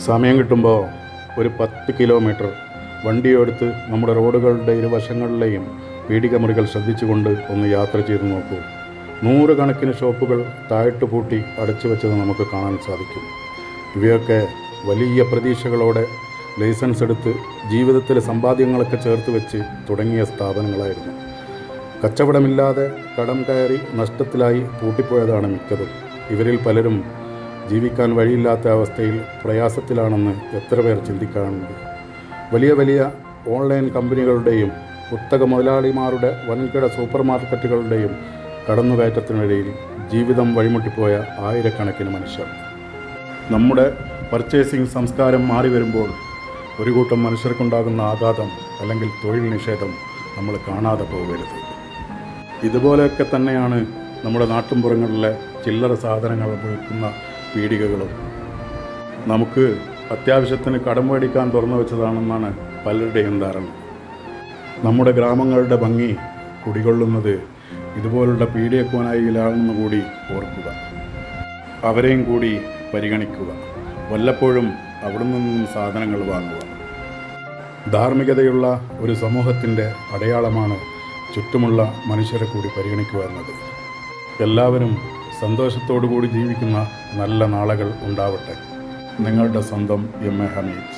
സമയം കിട്ടുമ്പോൾ ഒരു 10 കിലോമീറ്റർ വണ്ടിയെടുത്ത് നമ്മുടെ റോഡുകളുടെ ഇരുവശങ്ങളിലെയും പീടികമുറികൾ ശ്രദ്ധിച്ചുകൊണ്ട് ഒന്ന് യാത്ര ചെയ്ത് നോക്കൂ. 100 കണക്കിന് ഷോപ്പുകൾ താഴിട്ട് പൂട്ടി അടച്ചു വെച്ചത് നമുക്ക് കാണാൻ സാധിക്കും. ഇവയൊക്കെ വലിയ പ്രതീക്ഷകളോടെ ലൈസൻസ് എടുത്ത് ജീവിതത്തിലെ സമ്പാദ്യങ്ങളൊക്കെ ചേർത്ത് വെച്ച് തുടങ്ങിയ സ്ഥാപനങ്ങളായിരുന്നു. കച്ചവടമില്ലാതെ കടം കയറി നഷ്ടത്തിലായി പൂട്ടിപ്പോയതാണ് മിക്കതും. ഇവരിൽ പലരും ജീവിക്കാൻ വഴിയില്ലാത്ത അവസ്ഥയിൽ പ്രയാസത്തിലാണെന്ന് എത്ര പേർ ചിന്തിക്കാറുണ്ട്. വലിയ വലിയ ഓൺലൈൻ കമ്പനികളുടെയും കുത്തക മുതലാളിമാരുടെ വൻകിട സൂപ്പർ മാർക്കറ്റുകളുടെയും കടന്നുകയറ്റത്തിനിടയിൽ ജീവിതം വഴിമുട്ടിപ്പോയ ആയിരക്കണക്കിന് മനുഷ്യർ. നമ്മുടെ പർച്ചേസിംഗ് സംസ്കാരം മാറി വരുമ്പോൾ ഒരു കൂട്ടം മനുഷ്യർക്കുണ്ടാകുന്ന ആഘാതം അല്ലെങ്കിൽ തൊഴിൽ നിഷേധം നമ്മൾ കാണാതെ പോകരുത്. ഇതുപോലെയൊക്കെ തന്നെയാണ് നമ്മുടെ നാട്ടിൻപുറങ്ങളിലെ ചില്ലറ സാധനങ്ങൾ വിൽക്കുന്ന പീടികകളും. നമുക്ക് അത്യാവശ്യത്തിന് കടം മേടിക്കാൻ തുറന്നു വെച്ചതാണെന്നാണ് പലരുടെയും ധാരണ. നമ്മുടെ ഗ്രാമങ്ങളുടെ ഭംഗി കുടികൊള്ളുന്നത് ഇതുപോലുള്ള പീടികക്കോനായിലാണെന്ന് കൂടി ഓർക്കുക. അവരെയും കൂടി പരിഗണിക്കുക. വല്ലപ്പോഴും അവിടെ നിന്നും സാധനങ്ങൾ വാങ്ങുക. ധാർമ്മികതയുള്ള ഒരു സമൂഹത്തിൻ്റെ അടയാളമാണ് ചുറ്റുമുള്ള മനുഷ്യരെ കൂടി പരിഗണിക്കുക എന്നത്. എല്ലാവരും സന്തോഷത്തോടു കൂടി ജീവിക്കുന്ന നല്ല നാളുകൾ ഉണ്ടാവട്ടെ. നിങ്ങളുടെ സ്വന്തം എം എ ഹമീദ്.